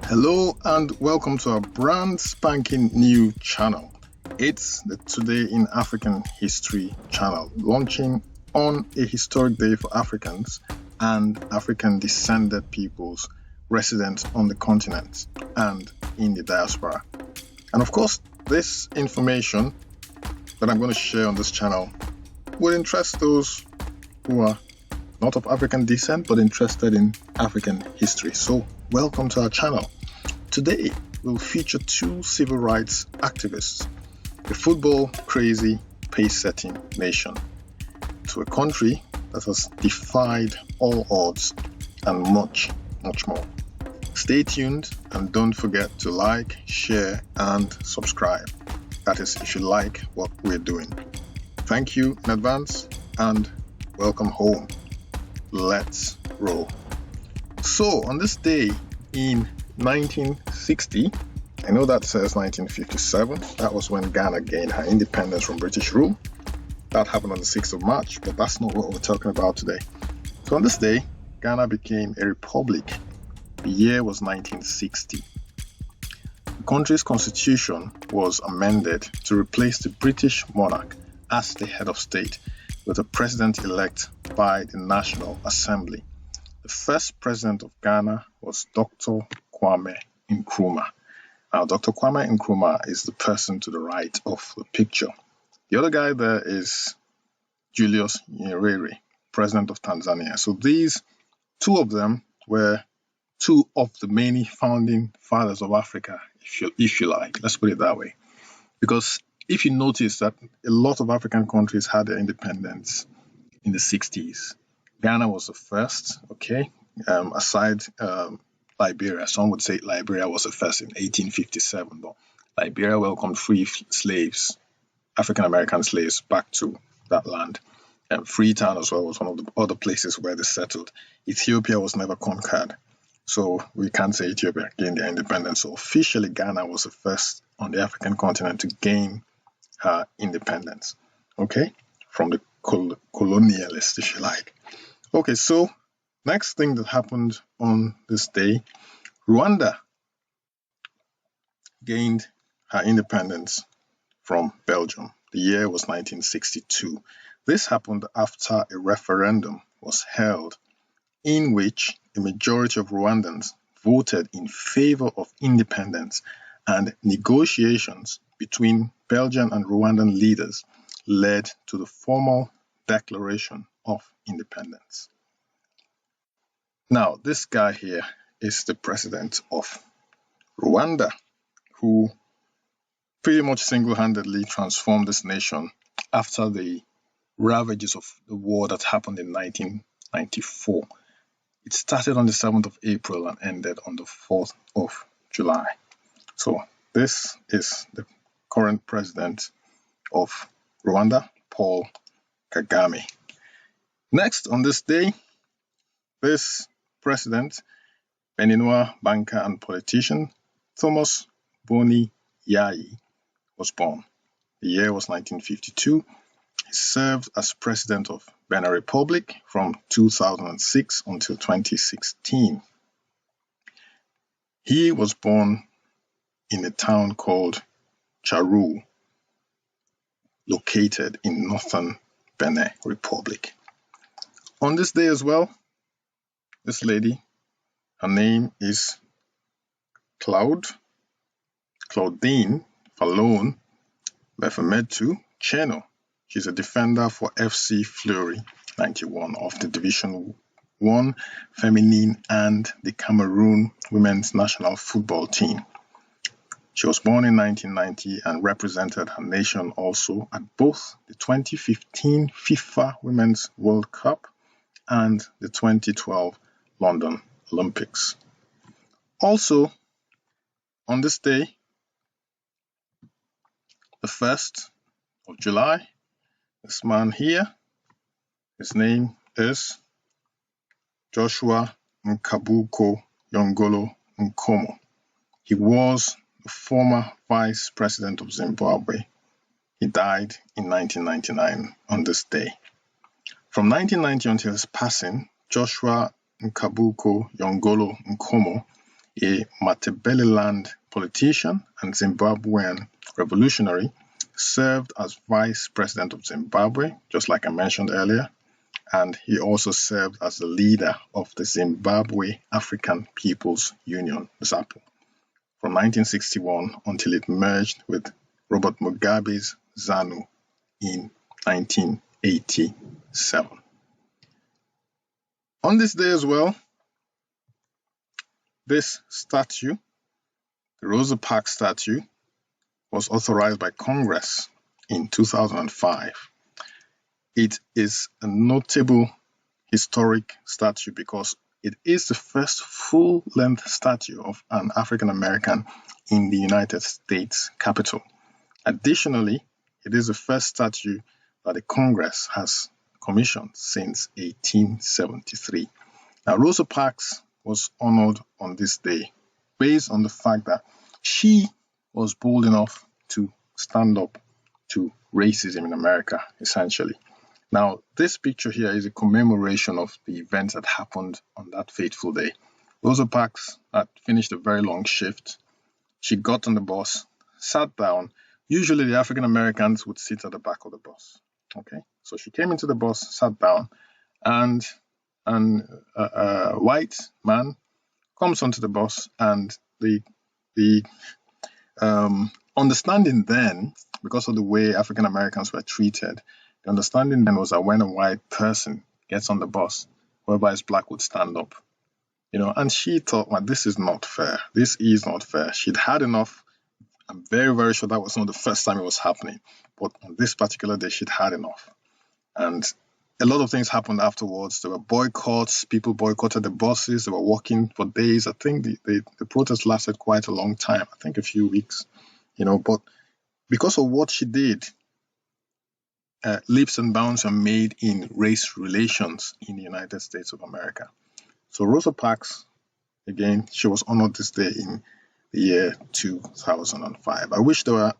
Hello and welcome to our brand spanking new channel. It's the Today in African History channel, launching on a historic day for Africans and African descended peoples resident on the continent and in the diaspora. And of course, this information that I'm going to share on this channel will interest those who are not of African descent but interested in African history. So welcome to our channel. Today we'll feature two civil rights activists, a football crazy pace-setting nation, to a country that has defied all odds, and much more. Stay tuned and don't forget to like, share and subscribe. That is, if you like what we're doing. Thank you in advance and welcome home. Let's roll. So on this day in 1960, I know that says 1957, that was when Ghana gained her independence from British rule. That happened on the 6th of March, but that's not what we're talking about today. So on this day, Ghana became a republic. The year was 1960. The country's constitution was amended to replace the British monarch as the head of state with a president-elect by the National Assembly. The first president of Ghana was Dr. Kwame Nkrumah. Now, Dr. Kwame Nkrumah is the person to the right of the picture. The other guy there is Julius Nyerere, president of Tanzania. So these two of them were two of the many founding fathers of Africa, if you like. Let's put it that way. Because if you notice that a lot of African countries had their independence in the 60s, Ghana was the first, okay? Aside Liberia, some would say Liberia was the first in 1857, but Liberia welcomed free slaves, AfricanAmerican slaves, back to that land. Freetown as well was one of the other places where they settled. Ethiopia was never conquered, so we can't say Ethiopia gained their independence. So officially, Ghana was the first on the African continent to gain her independence, okay, from the colonialists, if you like. Okay, so next thing that happened on this day, Rwanda gained her independence from Belgium. The year was 1962. This happened after a referendum was held in which a majority of Rwandans voted in favor of independence, and negotiations between Belgian and Rwandan leaders led to the formal declaration of independence. Now, this guy here is the president of Rwanda, who pretty much single-handedly transformed this nation after the ravages of the war that happened in 1994. It started on the 7th of April and ended on the 4th of July. So this is the current president of Rwanda, Paul Kagame. Next on this day, this president, Beninois banker and politician, Thomas Boni Yayi, was born. The year was 1952. He served as president of Benin Republic from 2006 until 2016. He was born in a town called Charu, located in northern Benin Republic. On this day as well, this lady, her name is Claudine Falone Befemetu Cheno. She's a defender for FC Fleury 91 of the Division 1 Feminine and the Cameroon Women's National Football Team. She was born in 1990 and represented her nation also at both the 2015 FIFA Women's World Cup and the 2012 London Olympics. Also, on this day, the 1st of July, this man here, his name is Joshua Nkabuko Yongolo Nkomo. He was the former vice president of Zimbabwe. He died in 1999 on this day. From 1990 until his passing, Joshua Nkabuko Yongolo Nkomo a Matabeleland politician and Zimbabwean revolutionary, served as vice president of Zimbabwe, just like I mentioned earlier, and he also served as the leader of the Zimbabwe African People's Union, ZAPU, from 1961 until it merged with Robert Mugabe's ZANU in 1987. On this day as well, this statue, the Rosa Parks statue, was authorized by Congress in 2005. It is a notable historic statue because it is the first full-length statue of an African American in the United States Capitol. Additionally, it is the first statue that the Congress has commissioned since 1873. Now, Rosa Parks was honored on this day based on the fact that she was bold enough to stand up to racism in America, essentially. Now, this picture here is a commemoration of the events that happened on that fateful day. Rosa Parks had finished a very long shift. She got on the bus, sat down. Usually the African Americans would sit at the back of the bus. Okay, so she came into the bus, sat down, and a white man comes onto the bus, and the understanding then, because of the way African Americans were treated, the understanding then was that when a white person gets on the bus, whoever is black would stand up. And she thought, well, this is not fair. This is not fair. She'd had enough. I'm very, very sure that was not the first time it was happening. But on this particular day, she'd had enough. And a lot of things happened afterwards. There were boycotts. People boycotted the buses. They were walking for days. I think the protest lasted quite a long time. I think a few weeks. But because of what she did, leaps and bounds are made in race relations in the United States of America. So Rosa Parks, again, she was honored this day in the year 2005. I wish there were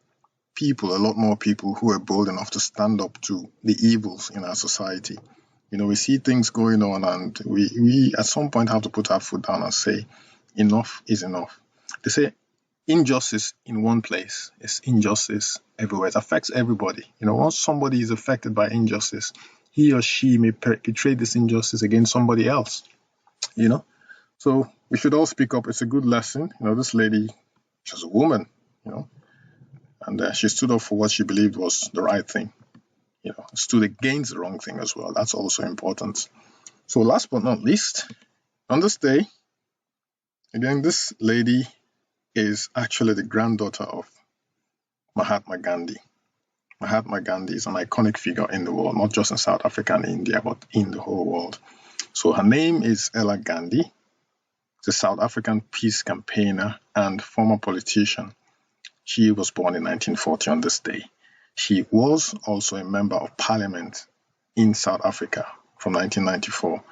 a lot more people who were bold enough to stand up to the evils in our society. We see things going on, and we at some point have to put our foot down and say, enough is enough. They say injustice in one place is injustice everywhere. It affects everybody. Once somebody is affected by injustice, he or she may perpetrate this injustice against somebody else. So we should all speak up. It's a good lesson. This lady, she's a woman, and she stood up for what she believed was the right thing. Stood against the wrong thing as well. That's also important. So last but not least, on this day, again, this lady is actually the granddaughter of Mahatma Gandhi. Mahatma Gandhi is an iconic figure in the world, not just in South Africa and India, but in the whole world. So her name is Ella Gandhi, the South African peace campaigner and former politician. She was born in 1940 on this day. She was also a member of parliament in South Africa from 1994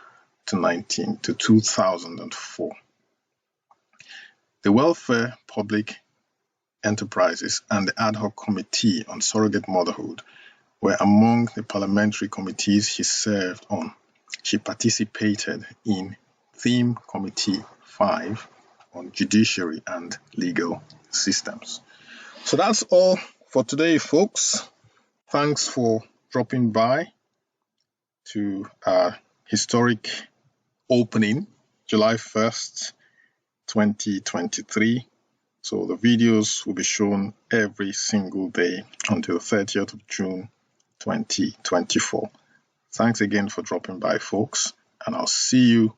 to 2004. The Welfare, Public Enterprises and the Ad Hoc Committee on Surrogate Motherhood were among the parliamentary committees she served on. She participated in Theme Committee 5 on Judiciary and Legal Systems. So that's all for today, folks. Thanks for dropping by to our historic opening, July 1st, 2023. So the videos will be shown every single day until 30th of June, 2024. Thanks again for dropping by, folks, and I'll see you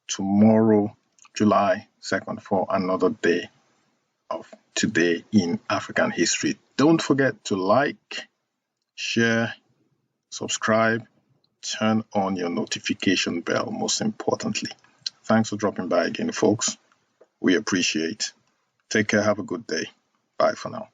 tomorrow, July 2nd, for another day of Today in African History. Don't forget to like, share, subscribe, turn on your notification bell, most importantly. Thanks for dropping by again, folks. We appreciate. Take care. Have a good day. Bye for now.